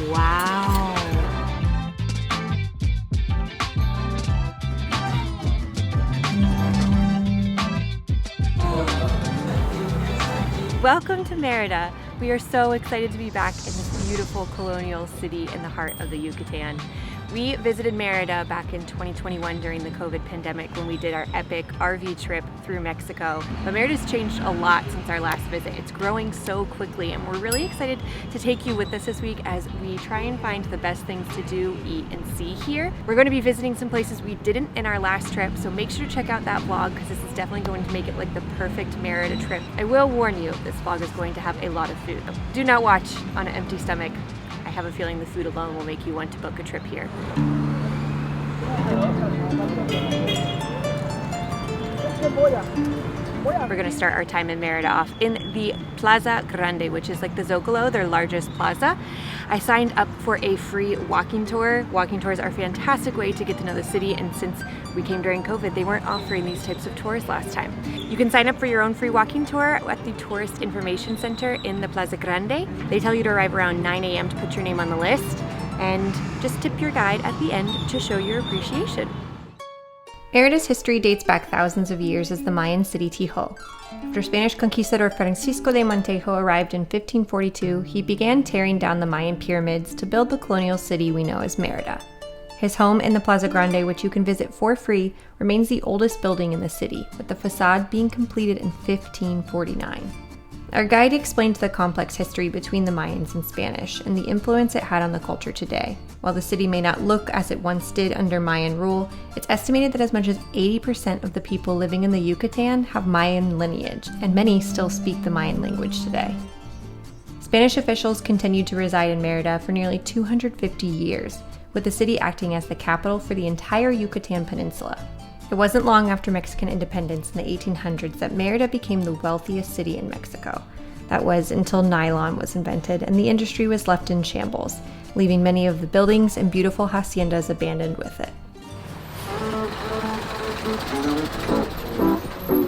Wow. Welcome to Merida. We are so excited to be back in this beautiful colonial city in the heart of the Yucatan. We visited Merida back in 2021 during the COVID pandemic when we did our epic RV trip through Mexico. But Merida's changed a lot since our last visit. It's growing so quickly, and we're really excited to take you with us this week as we try and find the best things to do, eat, and see here. We're going to be visiting some places we didn't in our last trip, so make sure to check out that vlog because this is definitely going to make it like the perfect Merida trip. I will warn you, this vlog is going to have a lot of food. Do not watch on an empty stomach. I have a feeling the food alone will make you want to book a trip here. We're going to start our time in Merida off in the Plaza Grande, which is like the Zocalo, their largest plaza. I signed up for a free walking tour. Walking tours are a fantastic way to get to know the city, and since we came during COVID, they weren't offering these types of tours last time. You can sign up for your own free walking tour at the Tourist Information Center in the Plaza Grande. They tell you to arrive around 9 a.m. to put your name on the list, and just tip your guide at the end to show your appreciation. Merida's history dates back thousands of years as the Mayan city Tijol. After Spanish conquistador Francisco de Montejo arrived in 1542, he began tearing down the Mayan pyramids to build the colonial city we know as Merida. His home in the Plaza Grande, which you can visit for free, remains the oldest building in the city, with the facade being completed in 1549. Our guide explained the complex history between the Mayans and Spanish and the influence it had on the culture today. While the city may not look as it once did under Mayan rule, it's estimated that as much as 80% of the people living in the Yucatan have Mayan lineage, and many still speak the Mayan language today. Spanish officials continued to reside in Merida for nearly 250 years, with the city acting as the capital for the entire Yucatan Peninsula. It wasn't long after Mexican independence in the 1800s that Merida became the wealthiest city in Mexico. That was until nylon was invented and the industry was left in shambles, leaving many of the buildings and beautiful haciendas abandoned with it.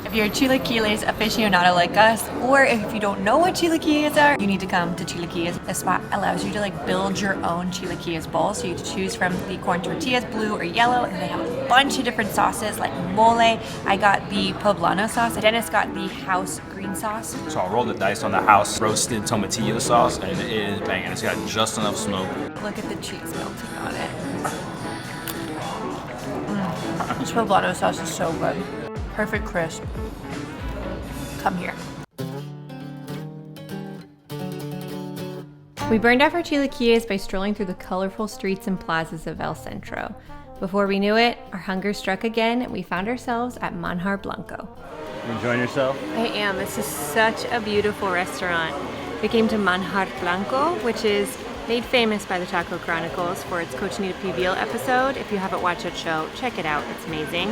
If you're a chilaquiles aficionado like us, or if you don't know what chilaquiles are, you need to come to Chilaquiles. This spot allows you to build your own chilaquiles bowl, so you get to choose from the corn tortillas, blue or yellow, and they have a bunch of different sauces like mole. I got the poblano sauce. Dennis got the house green sauce. So I rolled the dice on the house roasted tomatillo sauce, and it is banging. It's got just enough smoke. Look at the cheese melting on it. This poblano sauce is so good. Perfect crisp. Come here. We burned off our chilaquiles by strolling through the colorful streets and plazas of El Centro. Before we knew it, our hunger struck again and we found ourselves at Manjar Blanco. You enjoying yourself? I am. This is such a beautiful restaurant. We came to Manjar Blanco, which is made famous by the Taco Chronicles for its Cochinita Pibil episode. If you haven't watched that show, check it out. It's amazing.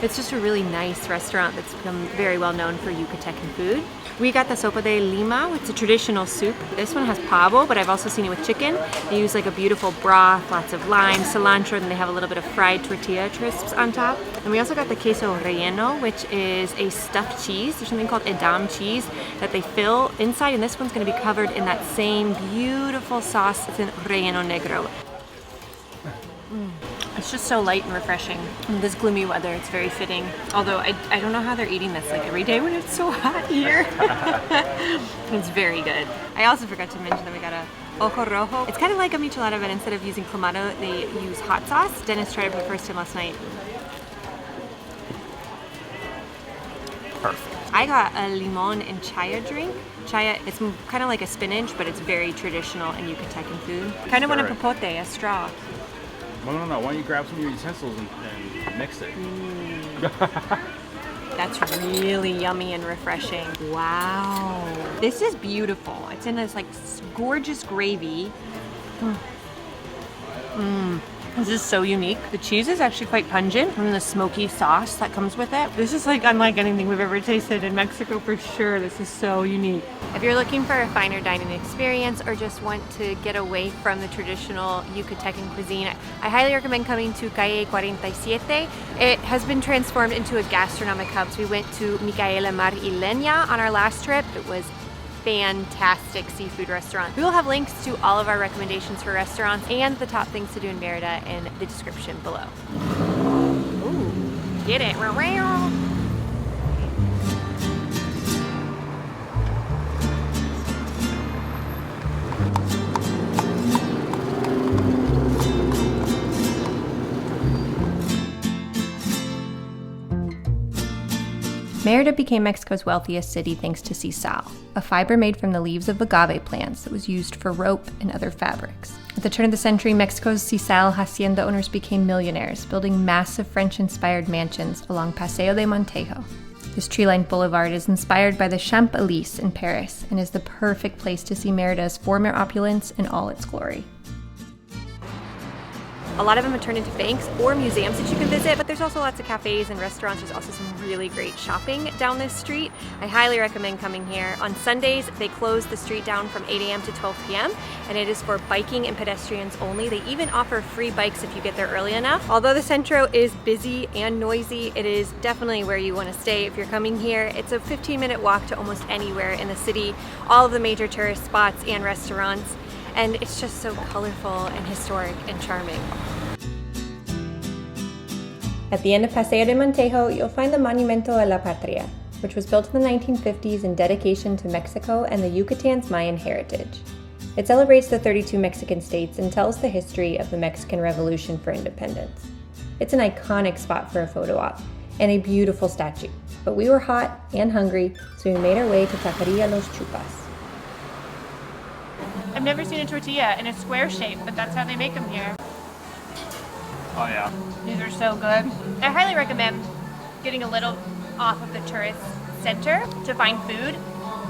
It's just a really nice restaurant that's become very well known for Yucatecan food. We got the sopa de lima, which is a traditional soup. This one has pavo, but I've also seen it with chicken. They use like a beautiful broth, lots of lime, cilantro, and they have a little bit of fried tortilla crisps on top. And we also got the queso relleno, which is a stuffed cheese. There's something called edam cheese that they fill inside, and this one's going to be covered in that same beautiful sauce. It's in relleno negro. It's just so light and refreshing. In this gloomy weather, it's very fitting. Although I don't know how they're eating this like every day when it's so hot here. It's very good. I also forgot to mention that we got a ojo rojo. It's kind of like a michelada, but instead of using clamato, they use hot sauce. Dennis tried it for the first time last night. Perfect. I got a limon and chaya drink. Chaya, it's kind of like a spinach, but it's very traditional in Yucatecan food. Kind of want a popote, a straw. No. Why don't you grab some of your utensils and mix it? That's really yummy and refreshing. Wow. This is beautiful. It's in this like gorgeous gravy. This is so unique. The cheese is actually quite pungent from the smoky sauce that comes with it. This is like unlike anything we've ever tasted in Mexico for sure. This is so unique. If you're looking for a finer dining experience or just want to get away from the traditional Yucatecan cuisine, I highly recommend coming to Calle 47. It has been transformed into a gastronomic hub. So we went to Micaela Mar y Leña on our last trip. It was fantastic seafood restaurants. We will have links to all of our recommendations for restaurants and the top things to do in Merida in the description below. Ooh, get it. Merida became Mexico's wealthiest city thanks to sisal, a fiber made from the leaves of agave plants that was used for rope and other fabrics. At the turn of the century, Mexico's sisal hacienda owners became millionaires, building massive French-inspired mansions along Paseo de Montejo. This tree-lined boulevard is inspired by the Champs-Élysées in Paris and is the perfect place to see Merida's former opulence in all its glory. A lot of them have turned into banks or museums that you can visit, but there's also lots of cafes and restaurants. There's also some really great shopping down this street. I highly recommend coming here. On Sundays, they close the street down from 8 a.m. to 12 p.m. and it is for biking and pedestrians only. They even offer free bikes if you get there early enough. Although the Centro is busy and noisy, it is definitely where you want to stay if you're coming here. It's a 15-minute walk to almost anywhere in the city, all of the major tourist spots and restaurants. And it's just so colorful and historic and charming. At the end of Paseo de Montejo, you'll find the Monumento a la Patria, which was built in the 1950s in dedication to Mexico and the Yucatan's Mayan heritage. It celebrates the 32 Mexican states and tells the history of the Mexican Revolution for independence. It's an iconic spot for a photo op and a beautiful statue, but we were hot and hungry, so we made our way to Taqueria Los Chupas. I've never seen a tortilla in a square shape, but that's how they make them here. Oh yeah. These are so good. I highly recommend getting a little off of the tourist center to find food.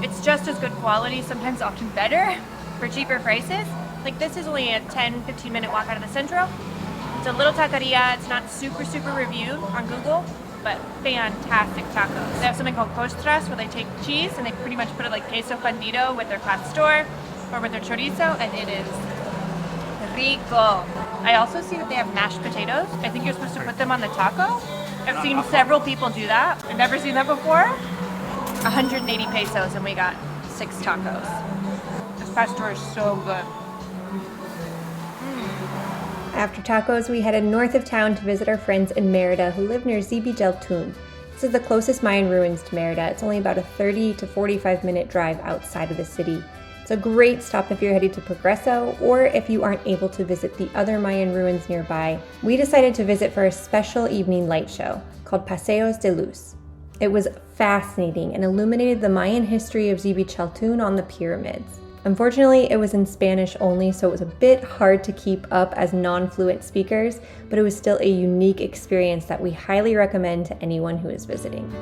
It's just as good quality, sometimes often better, for cheaper prices. Like this is only a 10-15 minute walk out of the Centro. It's a little taqueria. It's not super reviewed on Google, but fantastic tacos. They have something called costras where they take cheese and they pretty much put it like queso fundido with their pastor or with their chorizo, and it is rico. I also see that they have mashed potatoes. I think you're supposed to put them on the taco. I've seen several people do that. I've never seen that before. 180 pesos and we got 6 tacos. This pastor is so good. After tacos, we headed north of town to visit our friends in Merida who live near Dzibilchaltún. This is the closest Mayan ruins to Merida. It's only about a 30 to 45 minute drive outside of the city. It's a great stop if you're headed to Progreso or if you aren't able to visit the other Mayan ruins nearby. We decided to visit for a special evening light show called Paseos de Luz. It was fascinating and illuminated the Mayan history of Dzibilchaltún on the pyramids. Unfortunately, it was in Spanish only, so it was a bit hard to keep up as non-fluent speakers, but it was still a unique experience that we highly recommend to anyone who is visiting.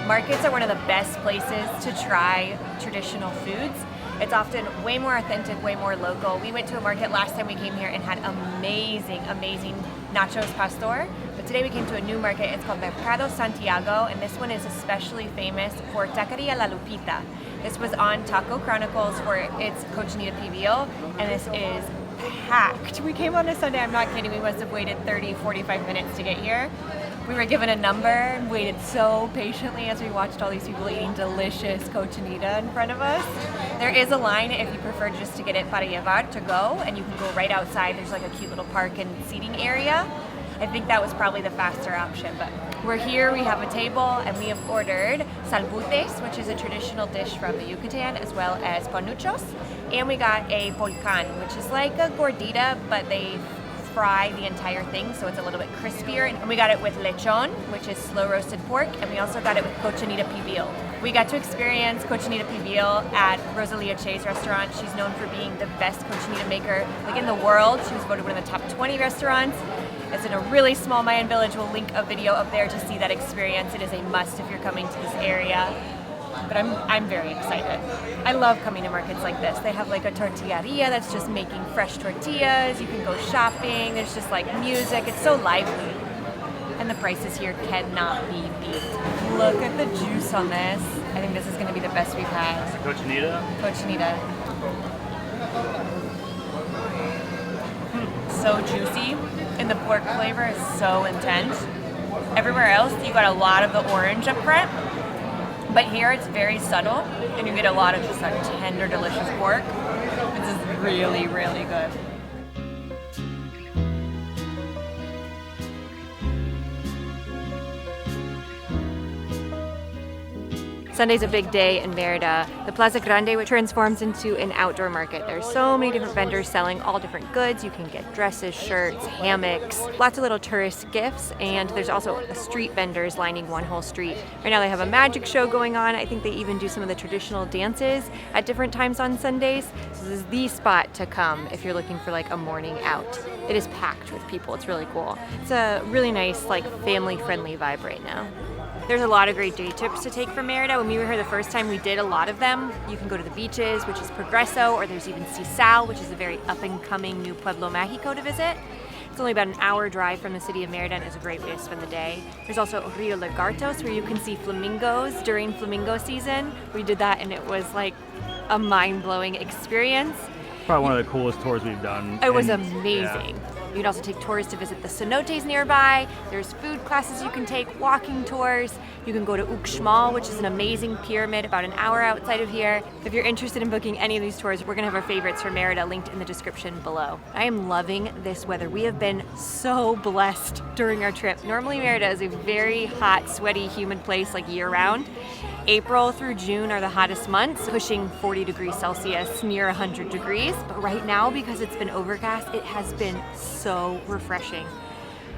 Markets are one of the best places to try traditional foods. It's often way more authentic, way more local. We went to a market last time we came here and had amazing nachos pastor. But today we came to a new market. It's called Mercado Santiago, and this one is especially famous for Taqueria La Lupita. This was on Taco Chronicles for its Cochinita Pibil, and this is packed. We came on a Sunday, I'm not kidding, we must have waited 30, 45 minutes to get here. We were given a number and waited so patiently as we watched all these people eating delicious cochinita in front of us. There is a line if you prefer just to get it para llevar, to go, and you can go right outside. There's like a cute little park and seating area. I think that was probably the faster option, but we're here, we have a table, and we have ordered salbutes, which is a traditional dish from the Yucatan, as well as panuchos, and we got a volcan, which is like a gordita, but they fry the entire thing, so it's a little bit crispier. And we got it with lechon, which is slow roasted pork, and we also got it with Cochinita Pibil. We got to experience Cochinita Pibil at Rosalia Che's restaurant. She's known for being the best cochinita maker like in the world. She was voted one of the top 20 restaurants. It's in a really small Mayan village. We'll link a video up there to see that experience. It is a must if you're coming to this area. But I'm very excited. I love coming to markets like this. They have like a tortilleria that's just making fresh tortillas. You can go shopping. There's just like music. It's so lively. And the prices here cannot be beat. Look at the juice on this. I think this is going to be the best we've had. Cochinita? Cochinita. So juicy. And and the pork flavor is so intense. Everywhere else, you got a lot of the orange up front, but here it's very subtle, and you get a lot of just that tender, delicious pork. This is really, really good. Sunday's a big day in Merida. The Plaza Grande, which transforms into an outdoor market. There's so many different vendors selling all different goods. You can get dresses, shirts, hammocks, lots of little tourist gifts, and there's also street vendors lining one whole street. Right now they have a magic show going on. I think they even do some of the traditional dances at different times on Sundays. So this is the spot to come if you're looking for like a morning out. It is packed with people. It's really cool. It's a really nice, like, family-friendly vibe right now. There's a lot of great day trips to take from Merida. When we were here the first time, we did a lot of them. You can go to the beaches, which is Progreso, or there's even Sisal, which is a very up-and-coming new Pueblo Mágico to visit. It's only about an hour drive from the city of Merida, and it's a great way to spend the day. There's also Rio Lagartos, where you can see flamingos during flamingo season. We did that, and it was like a mind-blowing experience. Probably one of the coolest tours we've done. It was amazing. Yeah. You can also take tours to visit the cenotes nearby. There's food classes you can take, walking tours. You can go to Uxmal, which is an amazing pyramid about an hour outside of here. If you're interested in booking any of these tours, we're gonna have our favorites for Merida linked in the description below. I am loving this weather. We have been so blessed during our trip. Normally Merida is a very hot, sweaty, humid place like year round. April through June are the hottest months, pushing 40 degrees Celsius, near 100 degrees. But right now, because it's been overcast, it has been so refreshing.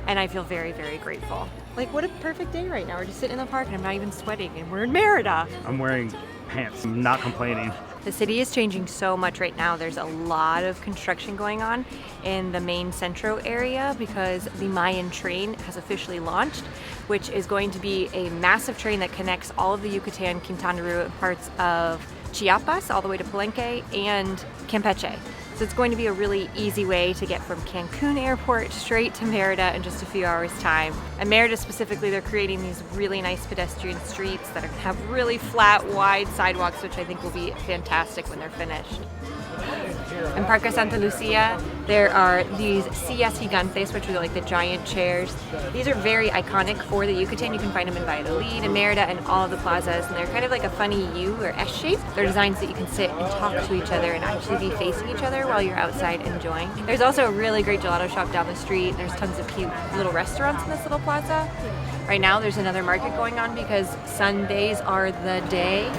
And I feel very, very grateful. Like, what a perfect day right now. We're just sitting in the park and I'm not even sweating, and we're in Merida. I'm wearing pants. I'm not complaining. The city is changing so much right now. There's a lot of construction going on in the main centro area because the Mayan train has officially launched, which is going to be a massive train that connects all of the Yucatan, Quintana Roo, and parts of Chiapas all the way to Palenque and Campeche. So it's going to be a really easy way to get from Cancun Airport straight to Merida in just a few hours' time. And Merida specifically, they're creating these really nice pedestrian streets that are going to have really flat, wide sidewalks, which I think will be fantastic when they're finished. In Parque Santa Lucia, there are these sillas gigantes, which are like the giant chairs. These are very iconic for the Yucatan. You can find them in Valladolid and Merida and all of the plazas, and they're kind of like a funny U or S shape. They're designs that you can sit and talk to each other and actually be facing each other while you're outside enjoying. There's also a really great gelato shop down the street. There's tons of cute little restaurants in this little plaza. Right now there's another market going on because Sundays are the day.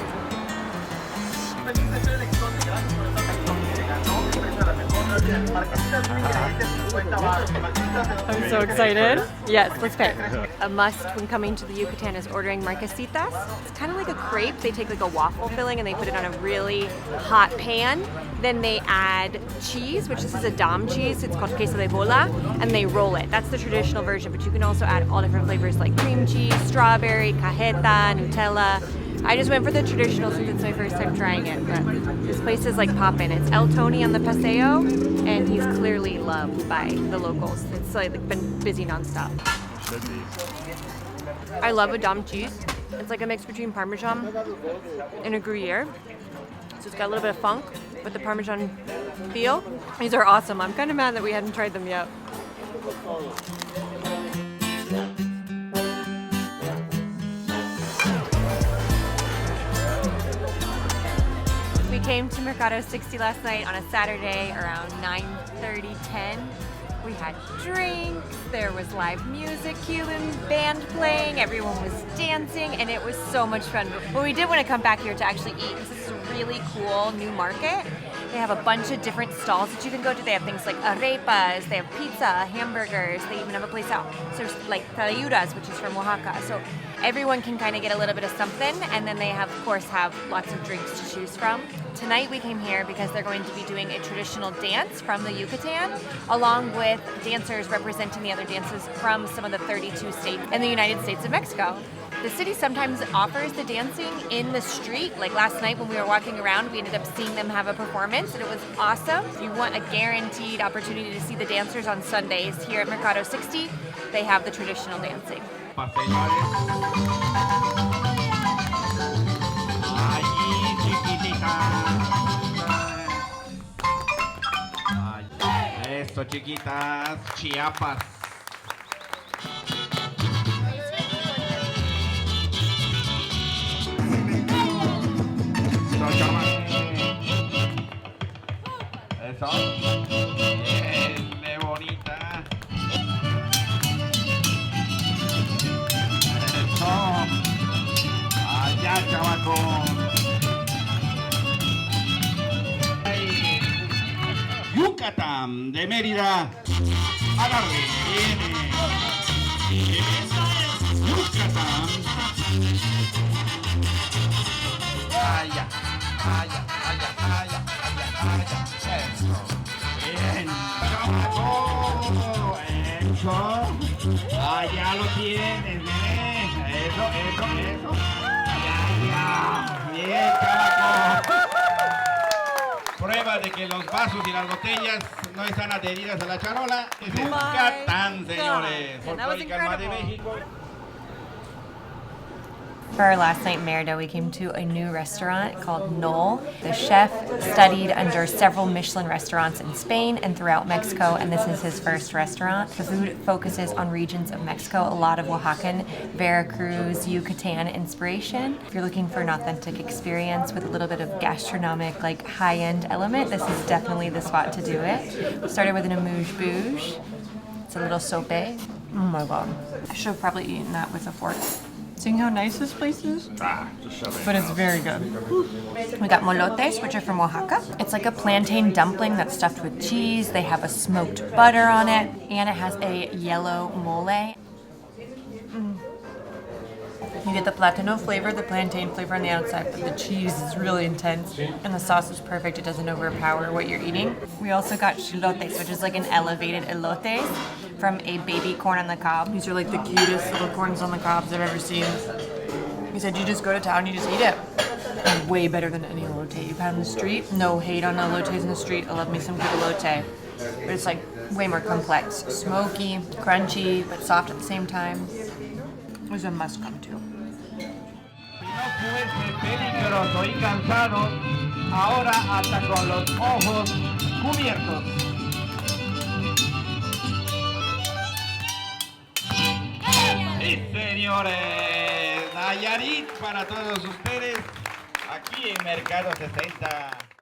I'm so excited. Yes, let's pay. A must when coming to the Yucatan is ordering marquesitas. It's kind of like a crepe. They take like a waffle filling and they put it on a really hot pan. Then they add cheese, which this is a dam cheese. It's called queso de bola, and they roll it. That's the traditional version, but you can also add all different flavors like cream cheese, strawberry, cajeta, Nutella. I just went for the traditional since it's my first time trying it, but this place is like poppin'. It's El Tony on the Paseo, and he's clearly loved by the locals. It's like been busy nonstop. Should be. I love a dam cheese. It's like a mix between Parmesan and a Gruyere. So it's got a little bit of funk with the Parmesan feel. These are awesome. I'm kind of mad that we hadn't tried them yet. We came to Mercado 60 last night on a Saturday around 9:30, 10. We had drinks, there was live music, Cuban band playing, everyone was dancing, and it was so much fun. But we did want to come back here to actually eat because this is a really cool new market. They have a bunch of different stalls that you can go to. They have things like arepas, they have pizza, hamburgers, they even have a place out, so there's like tlayudas, which is from Oaxaca. So everyone can kind of get a little bit of something, and then they have, of course, have lots of drinks to choose from. Tonight we came here because they're going to be doing a traditional dance from the Yucatan, along with dancers representing the other dances from some of the 32 states in the United States of Mexico. The city sometimes offers the dancing in the street. Like last night when we were walking around, we ended up seeing them have a performance, and it was awesome. If you want a guaranteed opportunity to see the dancers on Sundays here at Mercado 60, they have the traditional dancing. Eso, chiquitas, Chiapas. Eso. Bien, qué bonita. Eso. Allá, chavaco. Yucatan de Mérida. Agarre. Viene. Esa es Yucatan. Allá. Allá, allá, allá, allá, allá. Eso. Bien. Chavaco. Eso. Allá lo tienes, nene. Eso. Ya. Bien, chavaco. Prueba de que los vasos y las botellas no están adheridas a la charola. Es Yucatán, señores. Folclórica Alma de México. For our last night in Merida, we came to a new restaurant called Knoll. The chef studied under several Michelin restaurants in Spain and throughout Mexico, and this is his first restaurant. The food focuses on regions of Mexico, a lot of Oaxacan, Veracruz, Yucatan inspiration. If you're looking for an authentic experience with a little bit of gastronomic, like high-end element, this is definitely the spot to do it. We started with an amuse-bouche. It's a little sope. Oh my god. I should have probably eaten that with a fork. Seeing how nice this place is? Just shove it. But it's very good. We got molotes, which are from Oaxaca. It's like a plantain dumpling that's stuffed with cheese. They have a smoked butter on it, and it has a yellow mole. You get the platano flavor, the plantain flavor on the outside, but the cheese is really intense, and the sauce is perfect. It doesn't overpower what you're eating. We also got chilotes, which is like an elevated elote from a baby corn on the cob. These are like the cutest little corns on the cobs I've ever seen. He said you just go to town, you just eat it. And way better than any elote you've had on the street. No hate on elotes in the street. I love me some good elote. But it's like way more complex. Smoky, crunchy, but soft at the same time. It was a must come to. No fuese peligroso y cansado, ahora hasta con los ojos cubiertos. Sí, señores, Nayarit para todos ustedes, aquí en Mercado 60.